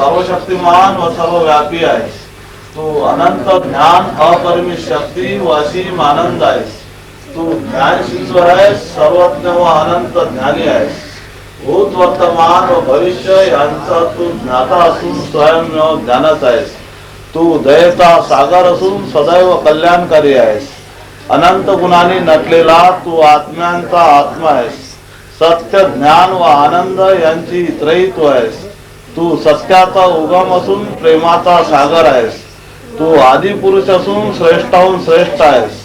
सर्वशक्तिमान व सर्वव्यापी आहेस. तू अनंत ज्ञान अपरिमित शक्ती व असीम आनंद आहेस. तू ज्ञान सिंधू आहेस, सर्वज्ञ व अनंत ज्ञानी आहेस. भूत वर्तमान व भविष्य यांचा तू ज्ञाता असून स्वयंमेव ज्ञानच आहेस. तू दयेचा सागर असून सदैव कल्याणकारी आहेस. अनंत गुणांनी नटलेला तू आत्म्यांचा आत्मा आहेस. सत्य ज्ञान व आनंद यांची त्रयीत्व आहेस. तू सत्याचा उगम असून प्रेमाचा सागर आहेस. तू आदि पुरुष असून श्रेष्ठाहून श्रेष्ठ आहेस.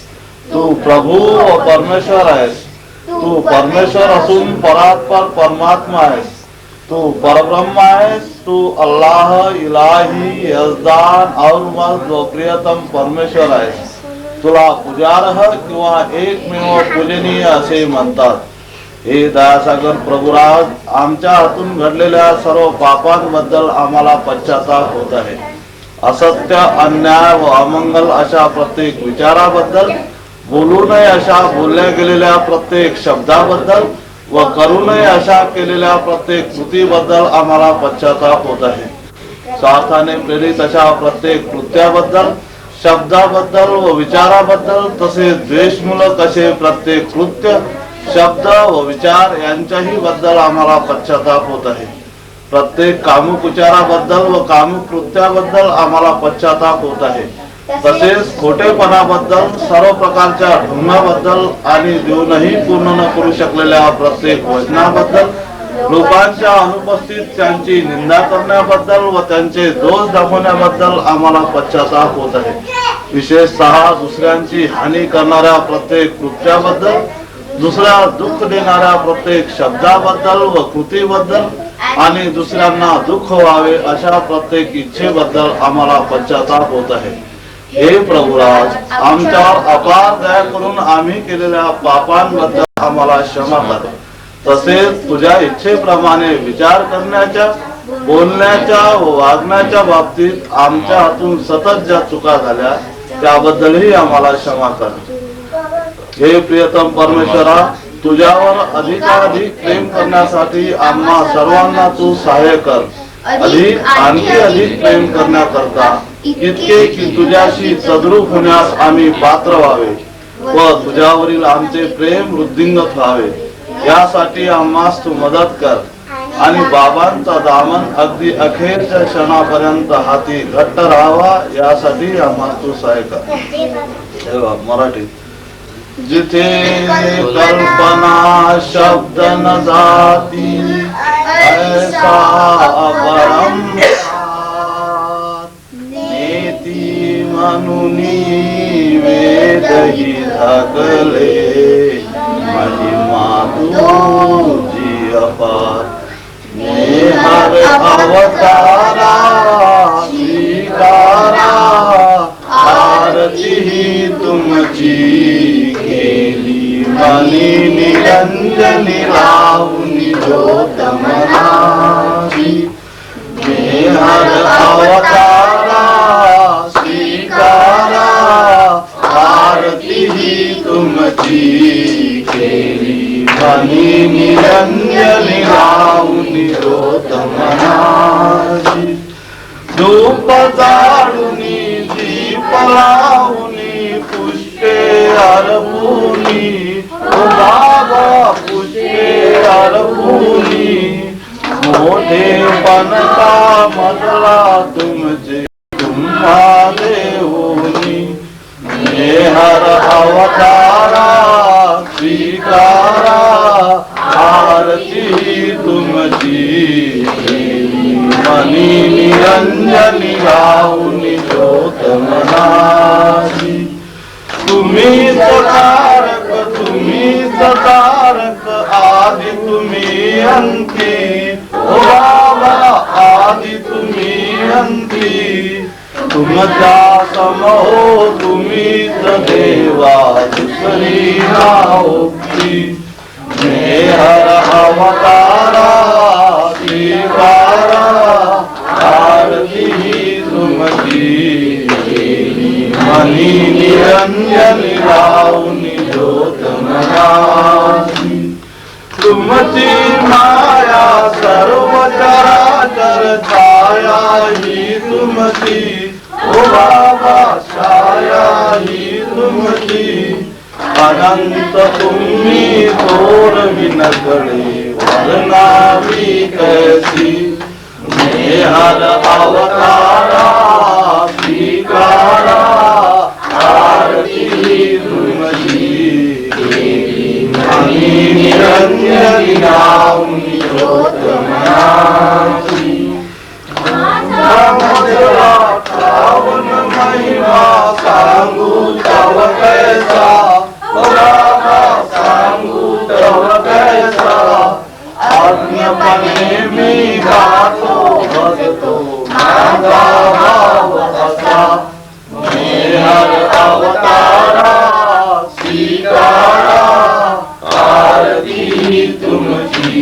तू प्रभू व परमेश्वर आहेस. तू परमेश्वर असून परात्पर परमात्मा आहेस. तू परब्रह्म आहेस. तू अल्लाह, इलाही, यजदान, औरमज व प्रियतम परमेश्वर आहेस. तुला पूजार्ह किंवा एकमेव पूजनीय असे म्हणतात. हे दयासागर प्रभुराज, आमच्या हातून घडलेल्या सर्व पापांबद्दल आम्हाला पश्चाताप होत आहे. असत्य, अन्याय व अमंगल अशा प्रत्येक विचाराबद्दल, बोलू नये अशा बोलल्या गेलेल्या प्रत्येक शब्दाबद्दल व करू नये अशा केलेल्या प्रत्येक कृतीबद्दल आम्हाला पश्चाताप होत आहे. स्वार्थाने प्रेरित अशा प्रत्येक कृत्याबद्दल, शब्दाबद्दल व विचाराबद्दल, तसेच द्वेषमूलक असे प्रत्येक कृत्य, शब्द व विचार यांच्याही बद्दल आम्हाला पश्चाताप होत आहे. प्रत्येक कामुक विचाराबद्दल व कामुक कृत्याबद्दल आम्हाला पश्चाताप होत आहे. तसेच खोटेपणाबद्दल, सर्व प्रकारच्या ढोंगाबद्दल आणि देऊनही पूर्ण न करू शकलेल्या प्रत्येक वचनाबद्दल, लोकांच्या अनुपस्थित त्यांची निंदा करण्याबद्दल व त्यांचे दोष दाखवण्याबद्दल आम्हाला पश्चाताप होत आहे. विशेषतः दुसऱ्यांची हानी करणाऱ्या प्रत्येक कृत्याबद्दल, दुसऱ्या दुःख देणाऱ्या प्रत्येक शब्दाबद्दल व कृतीबद्दल आणि दुसऱ्यांना दुःख व्हावे अशा प्रत्येक इच्छेबद्दल आम्हाला पश्चाताप होत आहे. हे प्रभुराज, आमच्यावर अपार दया करून आम्ही केलेल्या पापांबद्दल आम्हाला क्षमा कर. तसेच तुझ्या इच्छेप्रमाणे विचार करण्याच्या, बोलण्याच्या व वागण्याच्या बाबतीत आमच्या हातून सतत ज्या चुका झाल्या त्याबद्दलही आम्हाला क्षमा कर. हे प्रियतम परमेश्वरा, तुझ्यावर अधिकाधिक प्रेम करण्यासाठी आम्हा सर्वांना तू सहाय्य कर. आणखी अधिक प्रेम करण्याकरता, इतके की तुझ्याशी सद्रूप होण्यास आम्ही पात्र व्हावे व तुझ्यावरील आमचे प्रेम वृद्धिंगत व्हावे, यासाठी आम्हास तू मदत कर. आणि बाबांचा दामन अगदी अखेरच्या क्षणापर्यंत हाती घट्ट राहावा, यासाठी आम्हाला तू सहाय्य कर. मराठी. जिथे कल्पना शब्द न जाती, ऐसा परम नेती म्हणूनी वेदही धाकले, महिमा तुझी अपार. नेहर अवतारा स्वीकारा, आरती ही तुमची केली मनी निरंजनी लावूनी ज्योत मनाची. नेहर अवतारा स्वीकारा, आरती ही तुमची केली मनी निरंजनी लावूनी ज्योत मनाची. धूप जाळूनी दीप लावूनी, पुष्पे अर्पुनी, बाबा पुष्पे अर्पुनी. मोठेपणा मधला तुमचे तुम्हा देऊनी. नेहर अवतारा स्वीकारा, आरती तुमची मनी निरंजनी लावूनी ज्योत मनाची. तुम्ही तारक, तुम्ही तारक, आदि तुम्ही अंती. ओ बाबा, आदि तुम्ही अंती. तुमचा समो तुम्हीच देवा, दुसरी नावती. नेहर अवतारा स्वीकारा, आरती तुमची मनी निरंजनी लावूनी ज्योत मनाची. तुमची माया सर्व चराचर छाया तुमची, ओ बाबा छाया ही तुमची, अनंत तुम्ही थोर विनकडे वर्णावी कैसी, मेहर अवतारा स्वीकारा आरती तुमची, मनी निरंजनी नाम ज्योतमयाची, पावन महिमा सांगू तव कैसा, बाबा सांगू तव कैसा, आज्ञापणे मी गातो भजतो माझा भाव असा, मेहर अवतारा स्वीकारा आरती तुमची,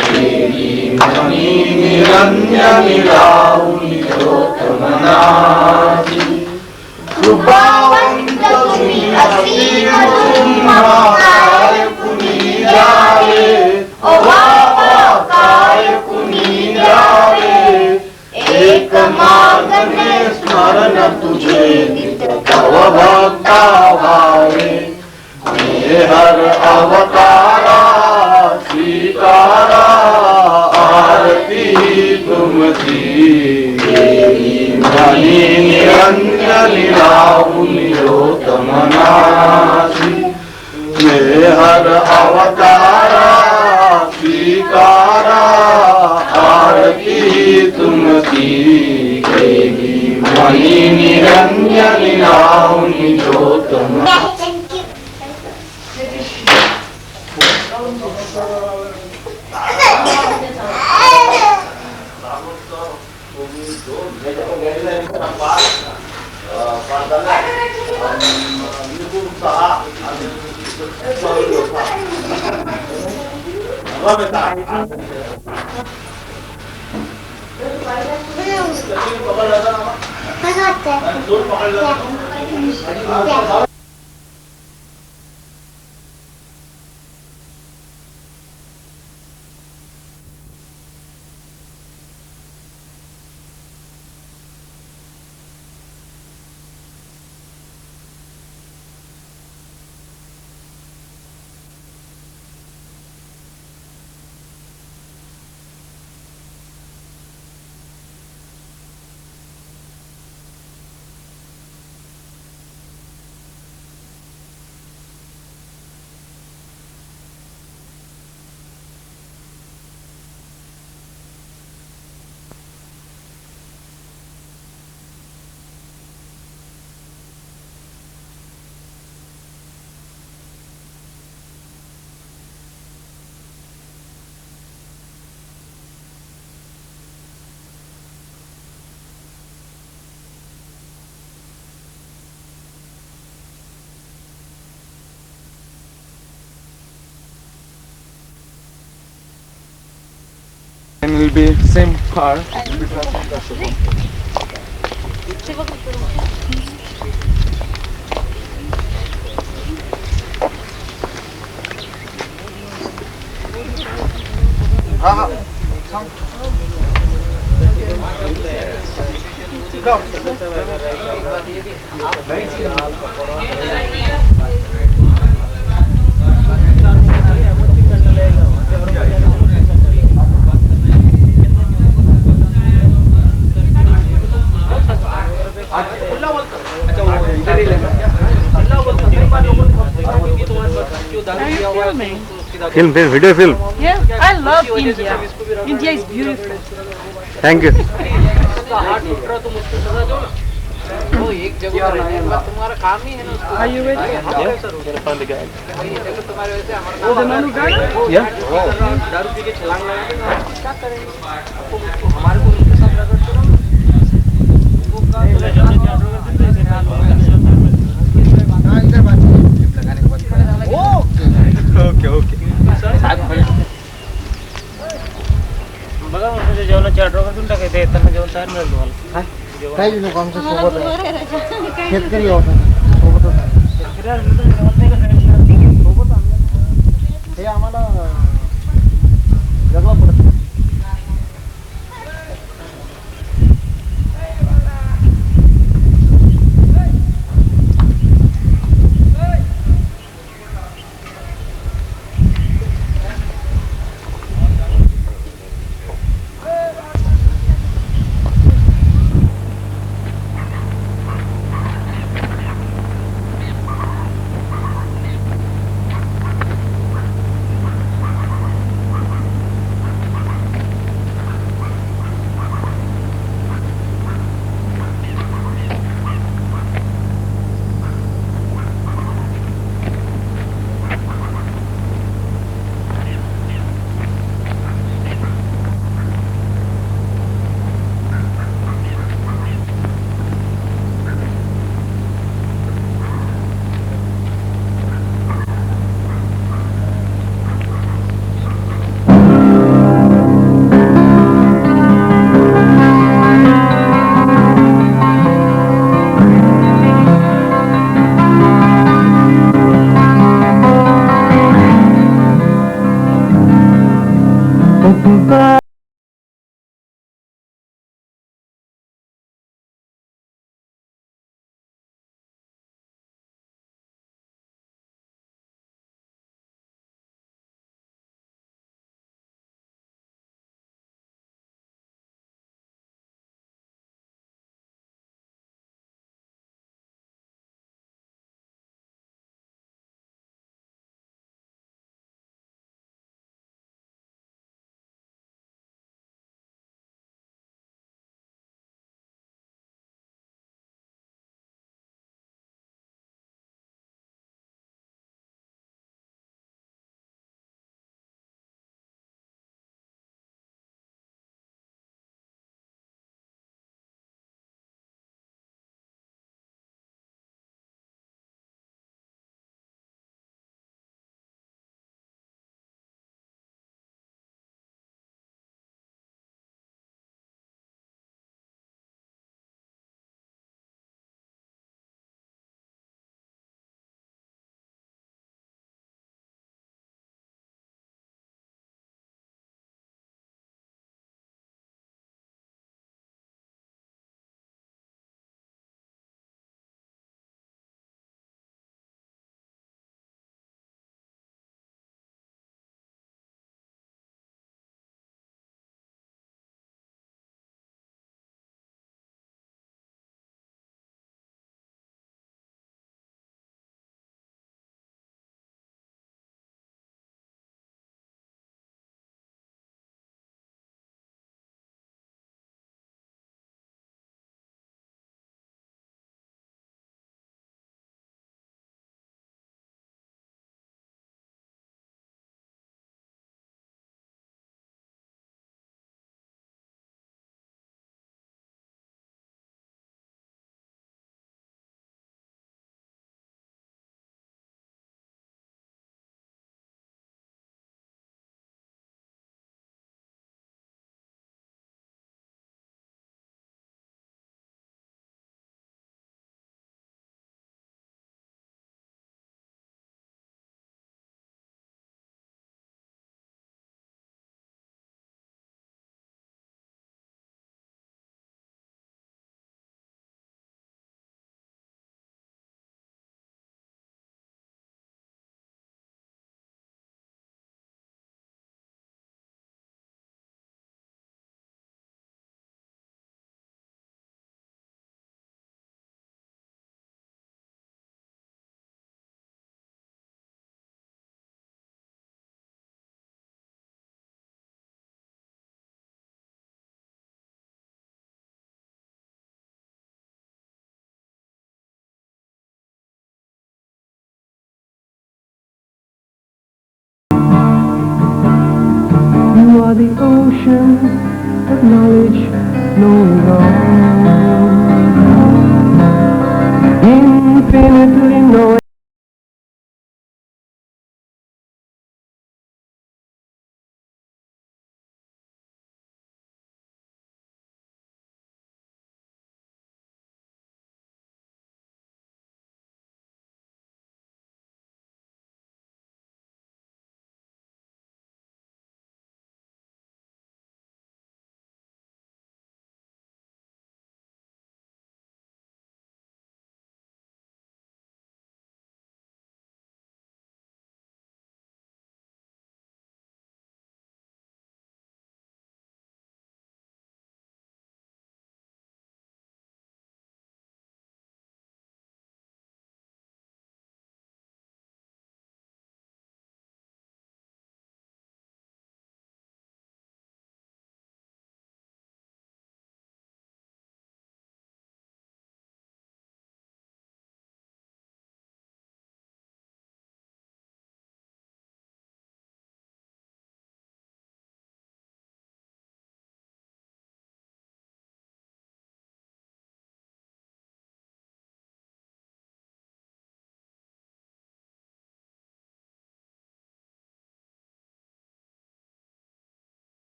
केली मनी निरंजनी लावून ज्योतमनाची, कृपावंत तुम्ही असीम तुम्हा काय कुणी द्यावे, ओ बाबा काय कुणी द्यावे, एक मागणे स्मरण तुझे नित्य तव भक्ता व्हावे, मेहर अवतारा स्वीकारा आरती तुमची, मनी निरंजनी लावून ज्योतमनाची, मेहर अवतारा स्वीकारा आरती तुमची, मनी निरंजनी लावून ज्योतमनाची. And will be same car. Film, video film. Yeah, I love India. India is beautiful. Thank you. Are you ready? Oh, the Manu Garden? Yeah. Okay. बघा तुझ्या जेवणाची ऑर्डर करून टाकायचं येताना जेवण तयार मिळेल तुम्हाला. काही लोक आमच्या सोबत आहे, शेतकरी होता सोबतच आहे. हे आम्हाला वेगळं पडतं. the ocean of knowledge, knowing all, infinitely knowing.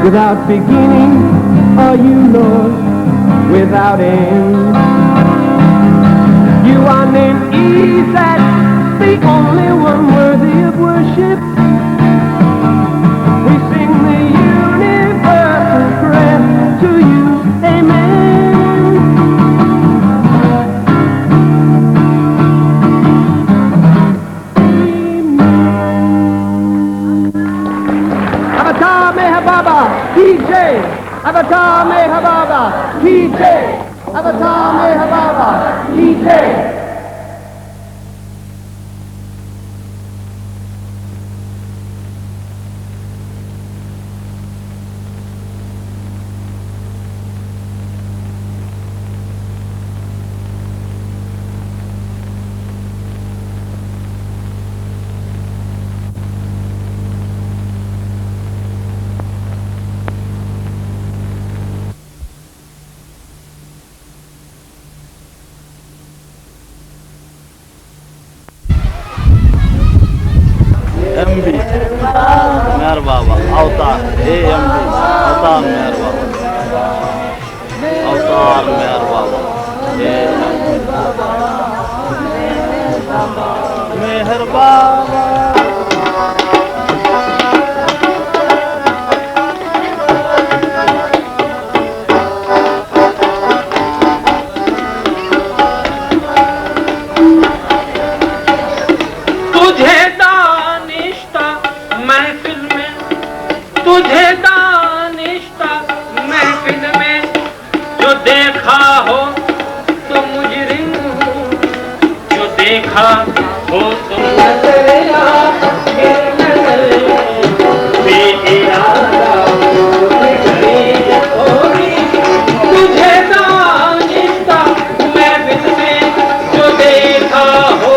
Without beginning, are you Lord? Without end, you are named Isaac, the only one worthy of worship. We sing the universal prayer to you, amen. Avatar Meher Baba, DJ. Avatar Meher Baba, DJ. Avatar Meher Baba, DJ. MB Mehar बाबा अवतार AMB अवतार मेहर बाबा अवतार मेहर बाबा मेहर बाबा तुझे दानिश्ता महफिल में जो देखा हो तो मुजरिम हूँ, जो देखा हो तो तुझे दानिश्ता महफिल में जो देखा हो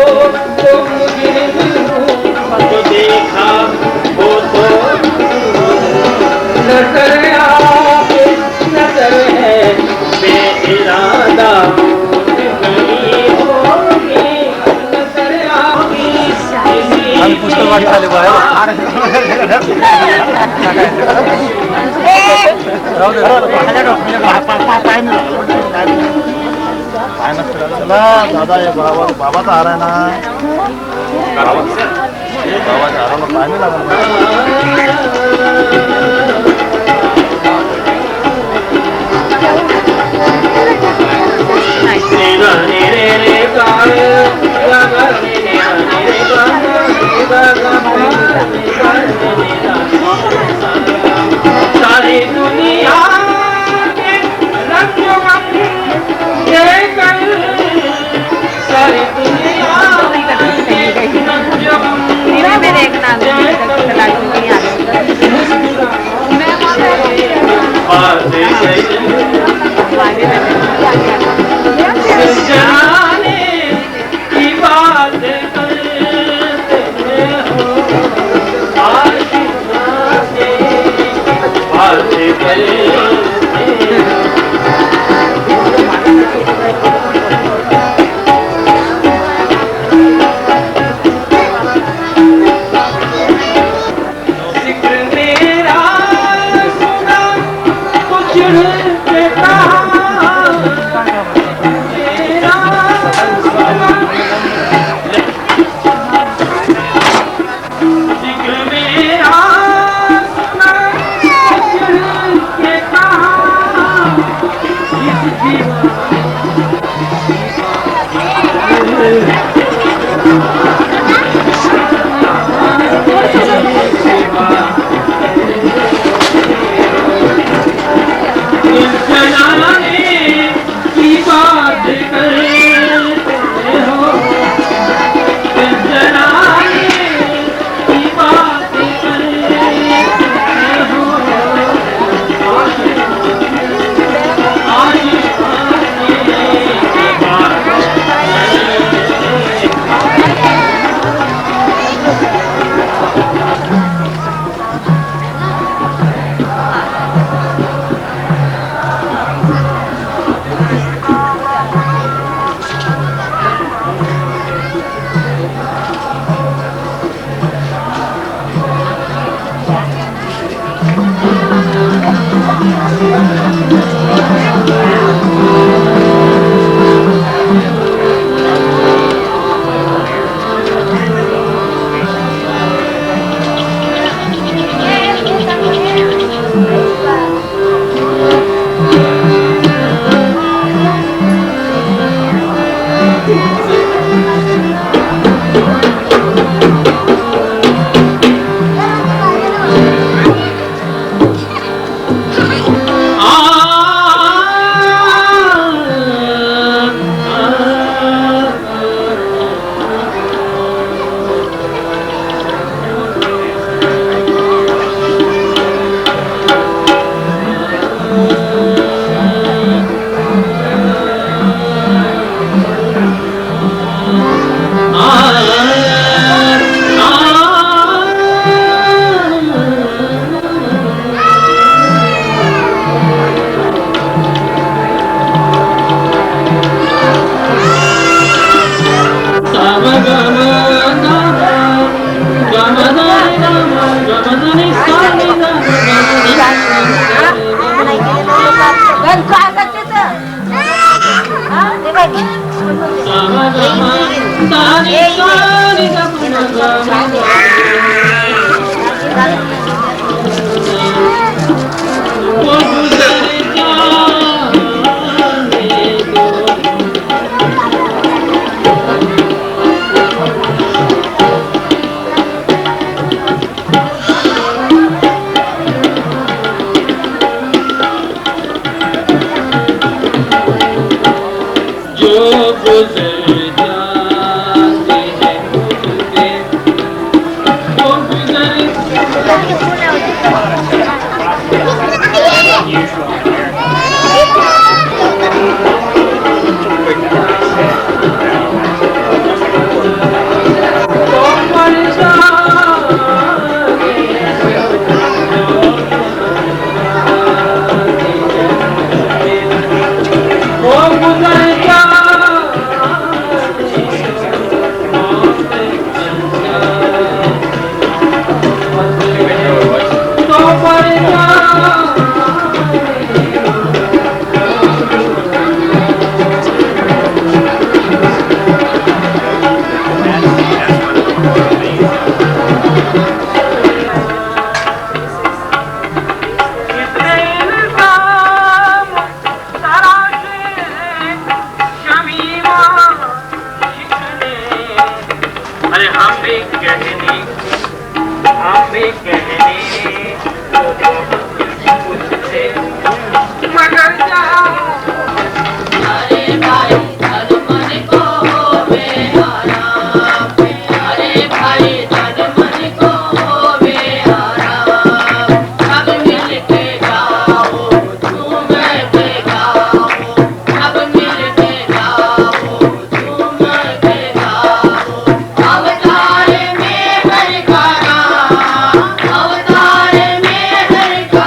तो मुजरिम हूँ, जो देखा हो तो नजर आके नजर है बेइरादा नजर आके हम पुस्तक वाले दादा ये बाबा तो आ रहा है ना बाबा जा रहा है टाइम नहीं लगा अवतार में हर का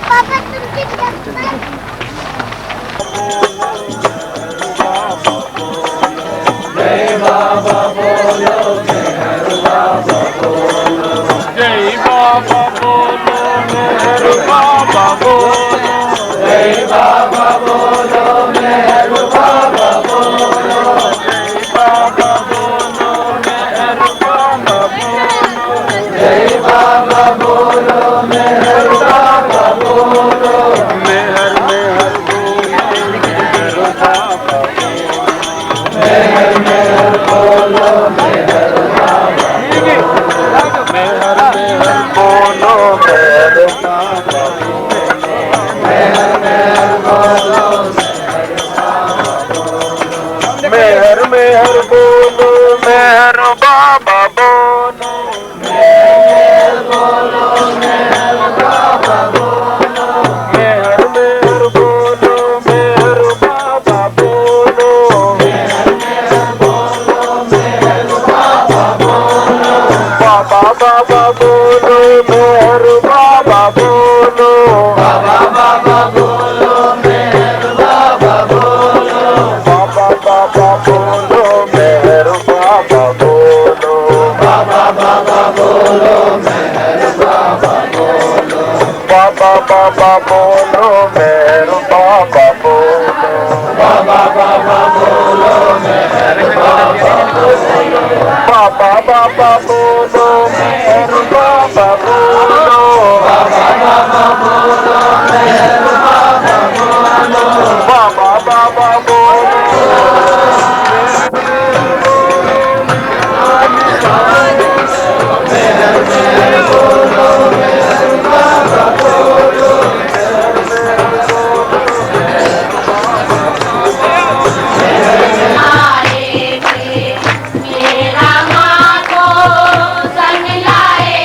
पापा तुम किस करते मेरा माँ को संग लाए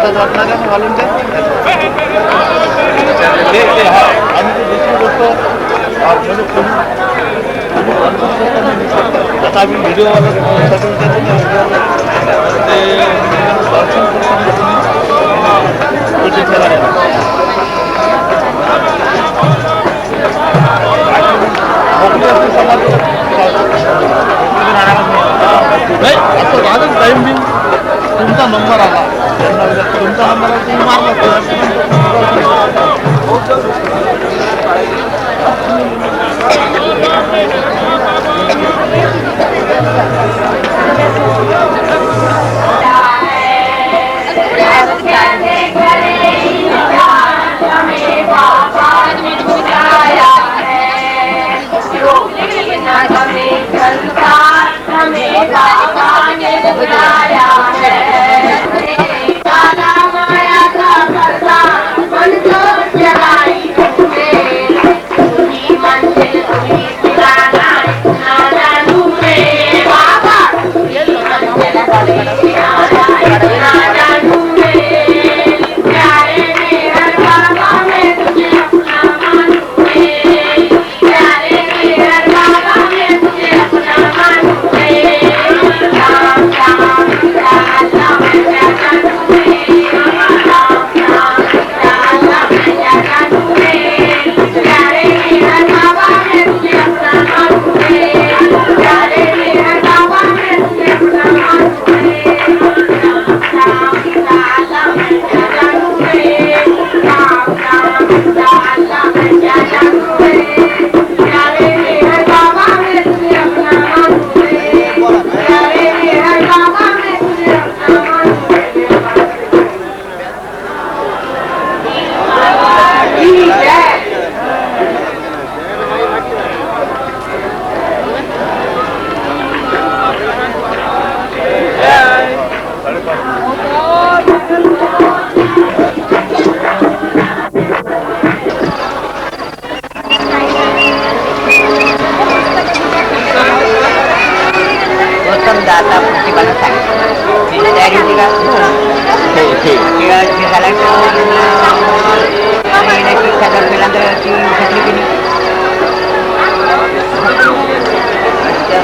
हातात वाटणार आहे घालून ते आणि दुसरी गोष्ट आता आम्ही व्हिडिओवाला टाइम तुमचा नंबर आला तुमचा नंबर तुम्ही मारला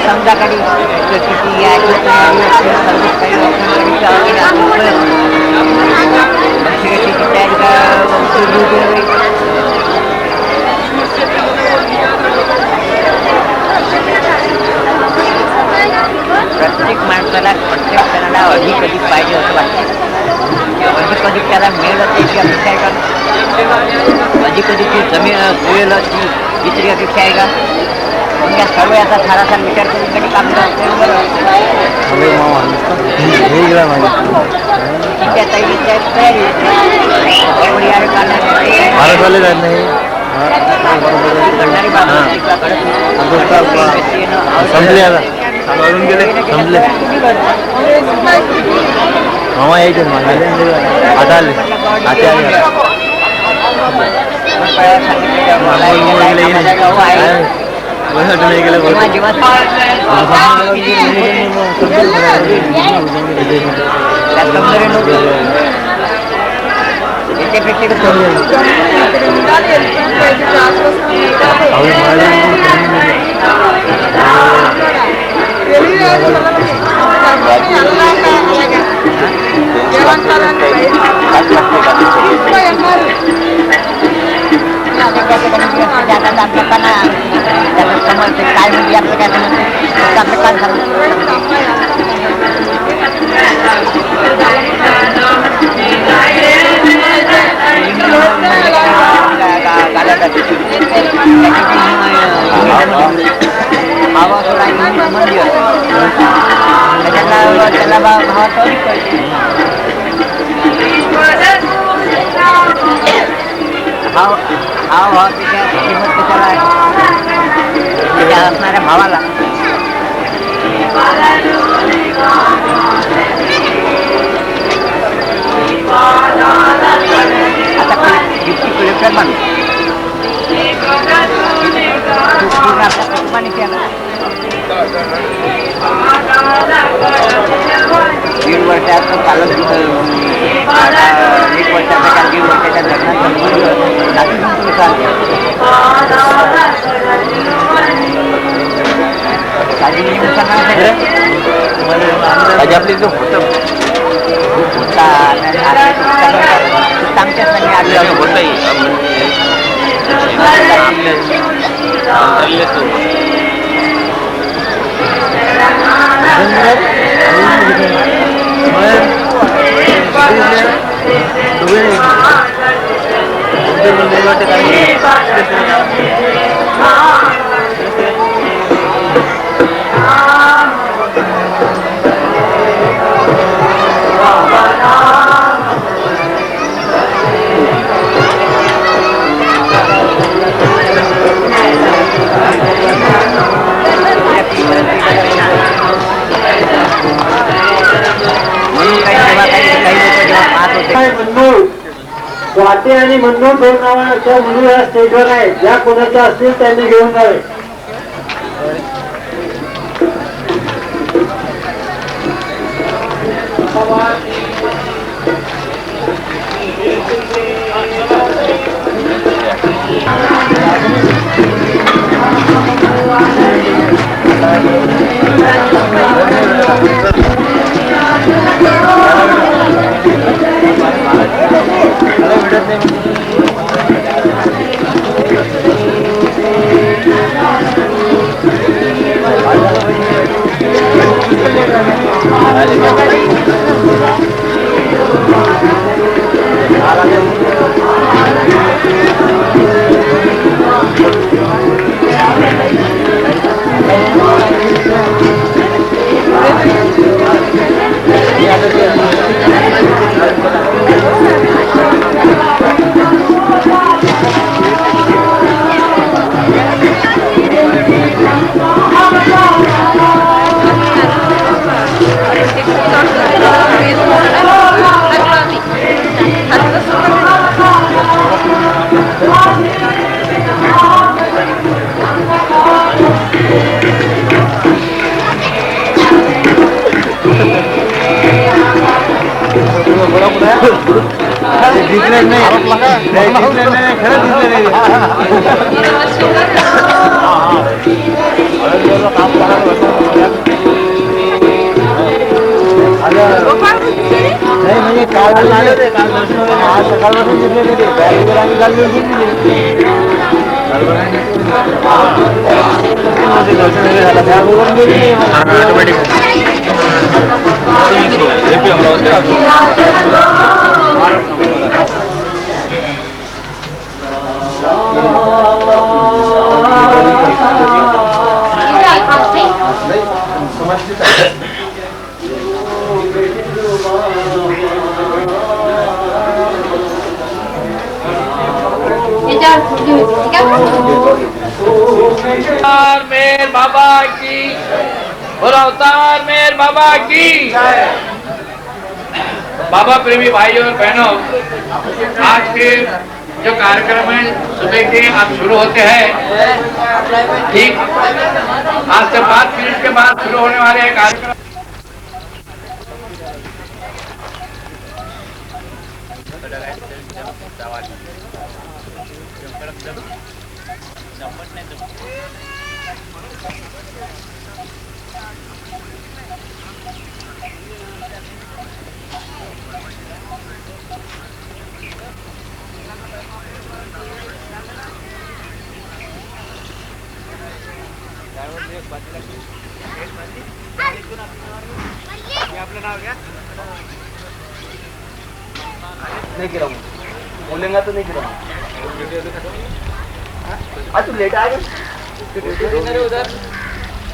संध्याकाळी प्रत्येक माणसाला प्रत्येक क्षणाला अधिक अधिक पाहिजे असं वाटतं. अधिक अधिक त्याला मिळेल त्याची अपेक्षा आहे का? अधिक अधिक ती जमीन मिळेल ती तरी अपेक्षा आहे का? या सर्व याचा सारासार विचार करून कधी काम करत मामा यायचे आता आले काय म्हणजे आपलं काय समजते आपलं काय त्याला भावाचा अधिक पाहिजे भावापेक्षा किंमत कशाला त्या असणाऱ्या भावाला आता युक्ती कलेक्टर माणूस पूर्ण आपल्या कुटुंबाने केला दीड वर्षाचं पालन 1 वर्षाचा का 1.5 वर्षाच्या आपली जो होता आमच्या संघ आले होतही वाटे आणि मनोज दोन नावाच्या मुली या स्टेजवर आहेत. ज्या कोणाच्या असतील त्यांनी घेऊन जावे. मेर बाबा की, बोलो अवतार मेर बाबा की। बाबा प्रेमी भाइयों और बहनों, आज के जो कार्यक्रम है सुबह के अब शुरू होते हैं। ठीक आज से 5 मिनट के बाद शुरू होने वाले हैं कार्यक्रम। आपलं नाव घ्या. नहीं गिरा बोलेंगा तो नहीं गिरा. आज तू लेट आ गया उधर.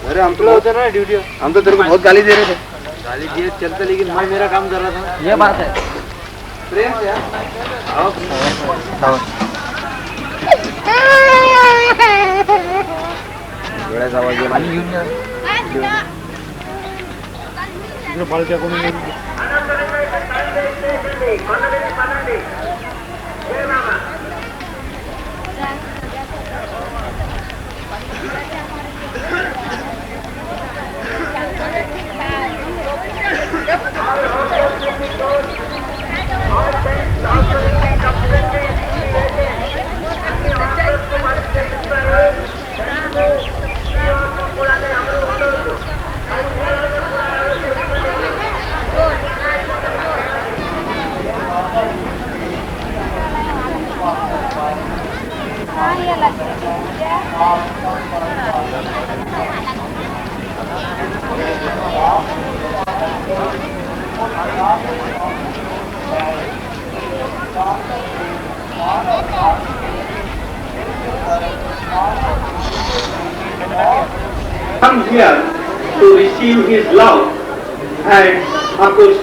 अरे हम तो उधर ना ड्यूटी. हम तो तेरे को बहुत गाली दे रहे थे. गाली दिए चलते, लेकिन मैं मेरा काम कर रहा था. ये बात है. प्रेम से आओ. आवाज बाल क्या Come here to receive his love, and of course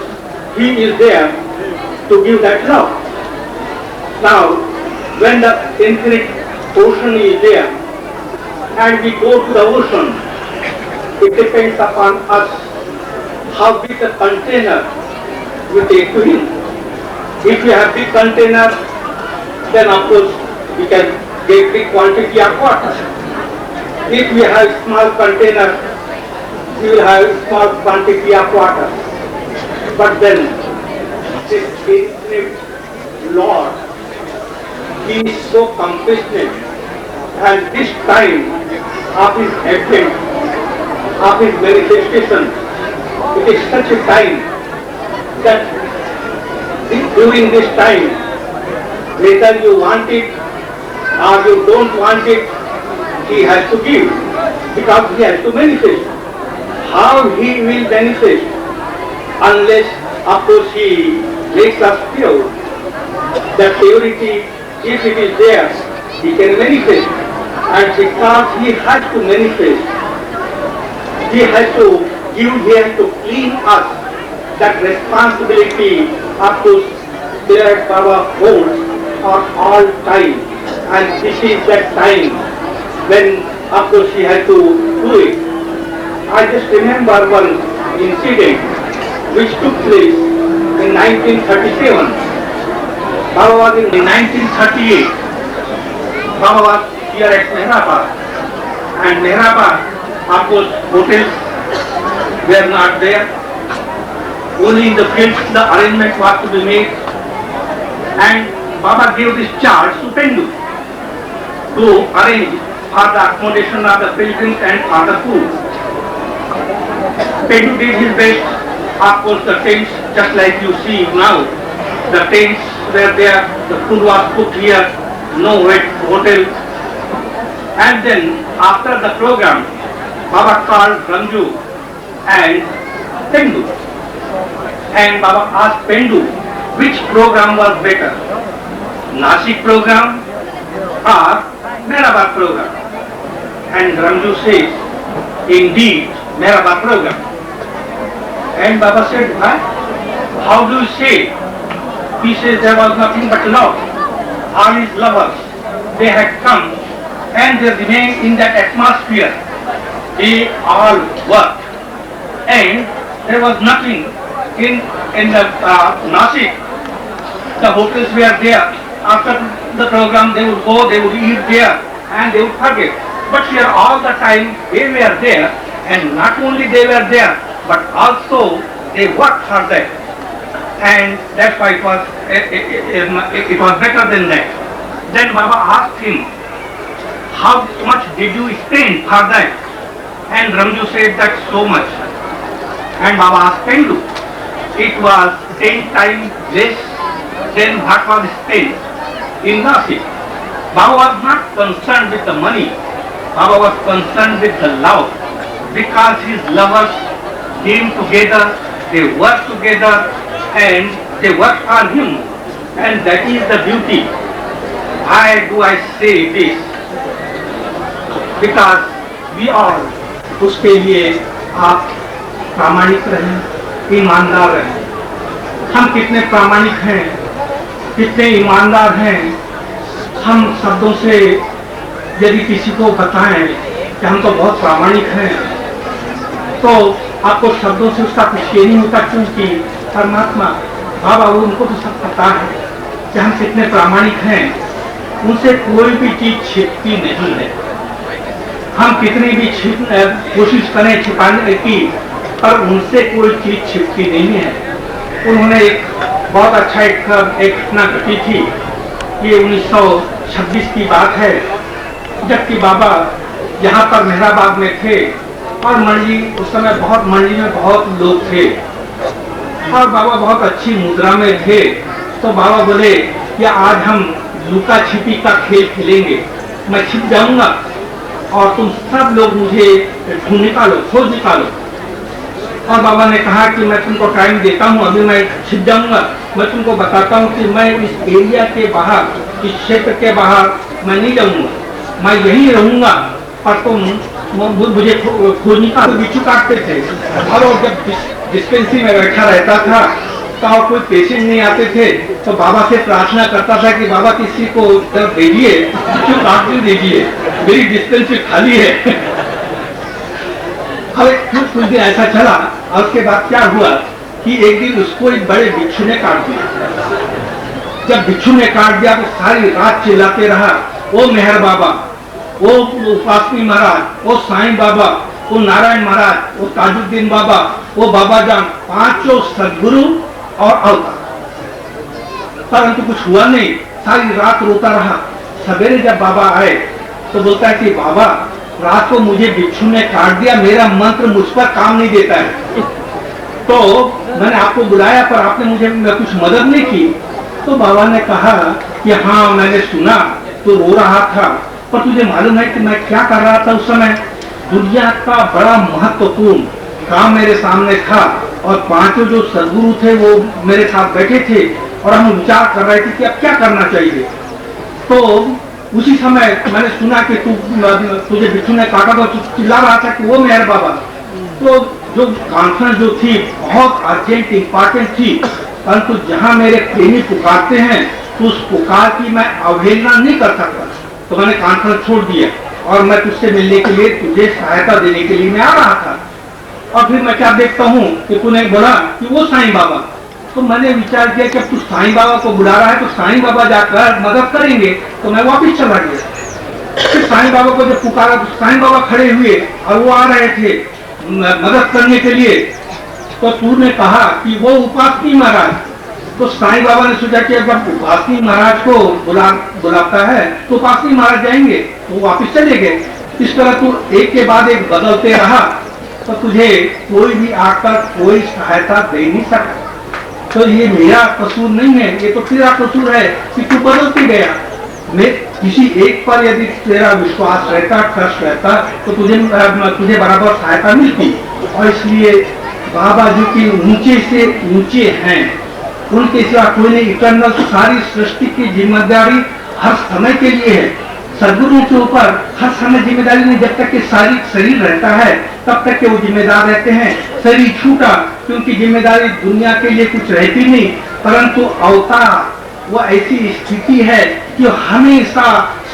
he is there to give that love. Now, when the infinite ocean is there and we go to the ocean, it depends upon us how big the container we take to him. If we have big container, then of course we can get big quantity of water. If we have small container, we will have small quantity of water. But then, this infinite Lord, He is so compassionate, and this time of His advent, of His manifestation, it is such a time that during this time, whether you want it or you don't want it, He has to give, because He has to manifest. How He will manifest? Unless, of course, He makes us feel that purity, if it is there, He can manifest. And because He has to manifest, He has to give, He has to clean us. That responsibility, of course, Spirit Baba holds for all time. And this is that time when, of course, He had to do it. I just remember one incident which took place in 1937. Baba was in 1938. Baba was here at Mehrabad. And Mehrabad, of course, hotels were not there. Only in the fields the arrangement was to be made. And Baba gave this charge to Pendu to arrange for the accommodation of the pilgrims and for the food. Pendu did his best. Of course, the tents, just like you see now, the tents were there, the food was cooked here, no wet hotel. And then, after the program, Baba called Ramju and Pendu. And Baba asked Pendu, which program was better? Nasik program or Mehrabad program? And Ramju says, indeed, Mehrabad program. And Baba said, why? How do you say? He says there was nothing but love. All his lovers, they had come and they remained in that atmosphere. They all worked. And there was nothing in the Nasik. The hotels were there. After the program, they would go, they would eat there, and they would forget. But here all the time they were there, and not only they were there, but also they worked for that. And that's why it was better than that. Then Baba asked him, how much did you spend for that? And Ramju said that so much. And Baba asked Pendu, it was 10 times less than what was spent in Nasik. Baba was not concerned with the money. Baba was concerned with the love. Because his lovers came together, they worked together, and they worked for him. And that is the beauty. Why do I say this? Because we all, उसके लिए आप प्रामाणिक रहें, ईमानदार रहें। हम कितने प्रामाणिक हैं, कितने ईमानदार हैं, हम शब्दों से यदि किसी को बताएं कि हम तो बहुत प्रामाणिक हैं, तो आपको शब्दों से उसका कुछ ये नहीं होता, क्योंकि परमात्मा बाबा उनको तो सब पता है कि हम कितने प्रामाणिक हैं। उनसे कोई भी चीज छिपती नहीं है। हम कितनी भी कोशिश करें छिपाने की, पर उनसे कोई चीज छिपती नहीं है। उन्होंने एक बहुत अच्छा एक घटना घटी थी। ये 1926 की बात है, जबकि बाबा यहाँ पर मेहराबाद में थे और मंडली उस समय मंडली में बहुत लोग थे और बाबा बहुत अच्छी मुद्रा में थे। तो बाबा बोले कि आज हम लुका छिपी का खेल खेलेंगे। मैं छिप जाऊंगा और तुम सब लोग मुझे ढूंढ निकालो, खोज निकालो। और बाबा ने कहा कि मैं तुमको टाइम देता हूँ, अभी मैं छिप जाऊंगा, मैं तुमको बताता हूँ कि मैं इस एरिया के बाहर, इस क्षेत्र के बाहर मैं नहीं जाऊंगा, मैं यहीं रहूंगा और तुम मुझे खोज निकालो। बिच्छू काटते थे और जब डिस्पेंसरी में बैठा रहता था तो और कोई पेशेंट नहीं आते थे तो बाबा से प्रार्थना करता था कि बाबा किसी को भेजिए, बिच्छू काटने दीजिए, मेरी डिस्पेंसरी खाली है। अब कुछ दिन ऐसा चला और उसके बाद क्या हुआ कि एक दिन उसको एक बड़े बिच्छू ने काट दिया। जब बिच्छू ने काट दिया तो सारी रात चिल्लाते रहा, ओ मेहर बाबा, वो उपासनी महाराज, वो साईं बाबा, वो नारायण महाराज, वो ताजुद्दीन बाबा, वो बाबा जान, पांचों सदगुरु और अवतार। परंतु कुछ हुआ नहीं, सारी रात रोता रहा। सवेरे जब बाबा आए तो बोलता है कि बाबा रात को मुझे बिच्छू ने काट दिया, मेरा मंत्र मुझ पर काम नहीं देता है, तो मैंने आपको बुलाया पर आपने मुझे कुछ मदद नहीं की। तो बाबा ने कहा कि हाँ मैंने सुना तो रो रहा था, पर तुझे मालूम है कि मैं क्या कर रहा था उस समय? दुनिया का बड़ा महत्वपूर्ण काम मेरे सामने था और पांचों जो सदगुरु थे वो मेरे साथ बैठे थे और हम विचार कर रहे थे कि अब क्या करना चाहिए। तो उसी समय मैंने सुना कि तुझे बिच्छू ने काटा, तो चिल्ला रहा था कि वो मेहर बाबा। तो जो कॉन्फ्रेंस जो थी बहुत अर्जेंट इंपॉर्टेंट थी, परंतु जहां मेरे प्रेमी पुकारते हैं तो उस पुकार की मैं अवहेलना नहीं कर सकता, तो मैंने कॉन्फ्रेंस छोड़ दिया और मैं तुझसे मिलने के लिए, तुझे सहायता देने के लिए मैं आ रहा था। और फिर मैं क्या देखता हूँ कि तूने बोला कि वो साईं बाबा, तो मैंने विचार किया कि अब तू साईं बाबा को बुला रहा है तो साईं बाबा जाकर मदद करेंगे, तो मैं वापिस चला गया। फिर साईं बाबा को जब पुकारा तो साईं बाबा खड़े हुए और वो आ रहे थे मदद करने के लिए। तो तूने कहा कि वो उपासनी महाराज, तो साईं बाबा ने सोचा कि अगर उपासनी महाराज को बुलाता है तो उपासनी महाराज जाएंगे, तो वापिस चले गए। इस तरह तू एक के बाद एक बदलते रहा तो तुझे कोई भी आकर कोई सहायता दे नहीं सका। तो ये मेरा कसूर नहीं है, ये तो तेरा कसूर है कि तू बदलते गया। मैं किसी एक पर यदि तेरा विश्वास रहता, ट्रस्ट रहता, तो तुझे बराबर सहायता मिलती। और इसलिए बाबा जी की ऊंचे से ऊंचे हैं, उनके सिवा कोई नहीं। इटर्नल सारी सृष्टि की जिम्मेदारी हर समय के लिए है। सदगुरु के ऊपर हर समय जिम्मेदारी नहीं, जब तक कि शरीर रहता है तब तक के वो जिम्मेदार रहते हैं। शरीर छूटा क्योंकि जिम्मेदारी दुनिया के लिए कुछ रहती नहीं, परंतु अवतार वो ऐसी स्थिति है कि हमेशा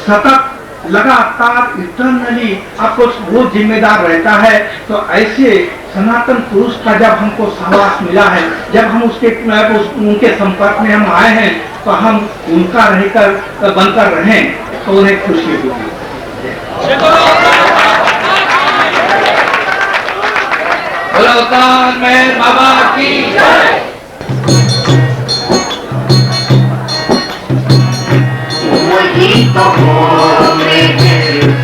सतत लगातार इटर्नली आपको वो जिम्मेदार रहता है। तो ऐसे सनातन पुरुष का जब हमको सहवास मिला है, जब हम उनके संपर्क में हम आए हैं, तो हम उनका रहकर बनकर रहें तो उन्हें खुशी होगी। अवतार में बाबा की जय। वही तो हो मेरे